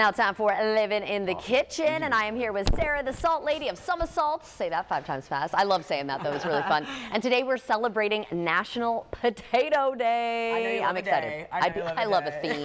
Now time for Livin in the Kitchen, and I am here with Sarah, the Salt Lady of Summa Salts. Say that 5 times fast. I love saying that though, it's really fun. And today we're celebrating National Potato Day. I know you love I'm excited. I love a theme.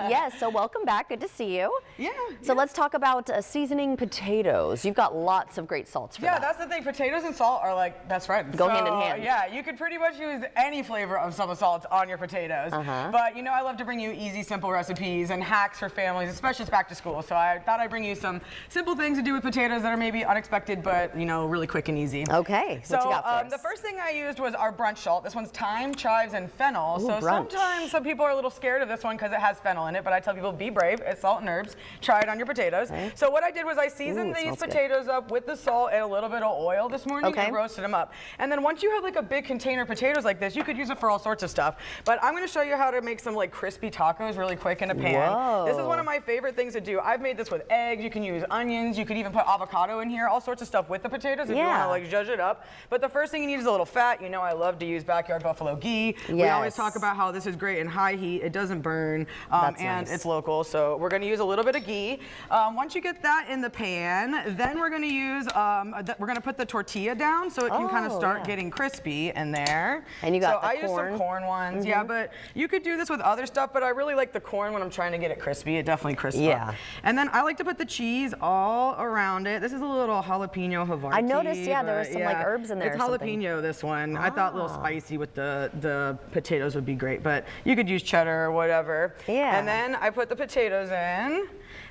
Yes, so welcome back, good to see you. Yeah. So let's talk about seasoning potatoes. You've got lots of great salts for that. Yeah, that's the thing. Potatoes and salt are like best friends. Go hand in hand. Yeah, you could pretty much use any flavor of Summa salts on your potatoes. But you know, I love to bring you easy, simple recipes and hacks for families, especially it's back to school. So I thought I'd bring you some simple things to do with potatoes that are maybe unexpected, but you know, really quick and easy. Okay. So what you got for us? The first thing I used was our brunch salt. This one's thyme, chives, and fennel. Ooh, so brunch. sometimes some people are a little scared of this one because it has fennel in it, but I tell people be brave. It's salt and herbs. Try it on your potatoes. Okay. So what I did was I seasoned these potatoes up with the salt and a little bit of oil this morning and roasted them up. And then once you have like a big container of potatoes like this, you could use it for all sorts of stuff. But I'm going to show you how to make some like crispy tacos really quick in a pan. Whoa. This is one of my favorite things to do. I've made this with eggs. You can use onions. You could even put avocado in here. All sorts of stuff with the potatoes if you want to like zhuzh it up. But the first thing you need is a little fat. You know I love to use backyard buffalo ghee. Yes. We always talk about how this is great in high heat. It doesn't burn and nice. It's local. So we're going to use a little bit of ghee. Once you get that in the pan, then we're going to use, we're going to put the tortilla down so it can kind of start getting crispy in there. And you got so the I use some corn ones. Yeah, but you could do this with other stuff, but I really like the corn when I'm trying to get it crispy. It definitely crisps up. And then I like to put the cheese all around it. This is a little jalapeno Havarti. I noticed, there was some like herbs in there. It's jalapeno, this one. I thought a little spicy with the potatoes would be great, but you could use cheddar or whatever. Yeah. And then I put the potatoes in,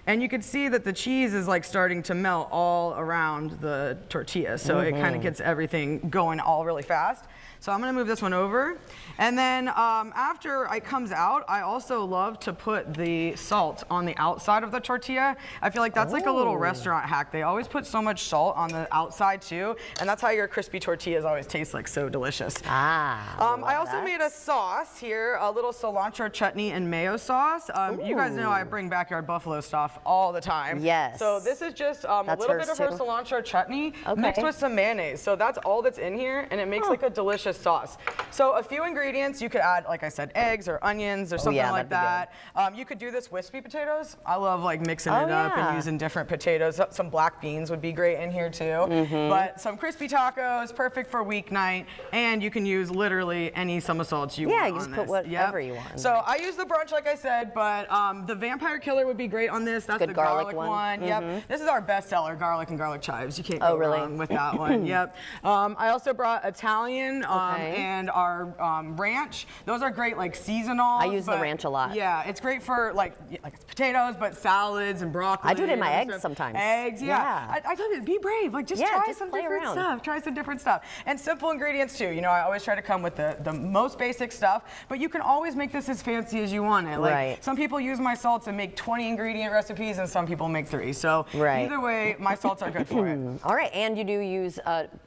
and you can see that the cheese is like starting to melt all around the tortilla, so it kind of gets everything going all really fast. So I'm gonna move this one over. And then after it comes out, I also love to put the salt on the outside of the tortilla. I feel like that's like a little restaurant hack. They always put so much salt on the outside too, and that's how your crispy tortillas always taste like so delicious. I also made a sauce here, a little cilantro chutney and mayo sauce. You guys know I bring backyard buffalo stuff all the time. Yes. So this is just a little bit of her cilantro chutney mixed with some mayonnaise. So that's all that's in here, and it makes like a delicious sauce. So a few ingredients, you could add, like I said, eggs or onions or something like that. You could do this with sweet potatoes. I love like mixing it up and using different potatoes. Some black beans would be great in here too. But some crispy tacos, perfect for weeknight, and you can use literally any Summa salts you want. Yeah, you just put whatever you want. So I use the brunch like I said, but the vampire killer would be great on this. That's the garlic one. Yep. This is our best seller, garlic and garlic chives. You can't go wrong with that one. Yep. I also brought Italian and our ranch. Those are great like seasonal. I use the ranch a lot. Yeah, it's great for like potatoes, but salads and broccoli. I do it in my eggs sometimes. Eggs, I tell you, be brave. Like just try some different stuff. Try some different stuff. And simple ingredients too. You know, I always try to come with the most basic stuff, but you can always make this as fancy as you want it. Like some people use my salts and make 20 ingredient recipes, and some people make 3. So either way, my salts are good for it. All right, and you do use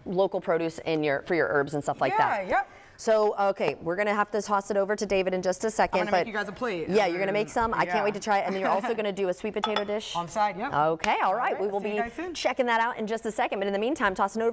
local produce for your herbs and stuff like that. Yep. So, okay, we're going to have to toss it over to David in just a second. I'm going to make you guys a plate. Yeah, you're going to make some. I can't wait to try it. And then you're also going to do a sweet potato dish. On the side, yep. Okay, all right. We will be checking that out in just a second. But in the meantime, tossing over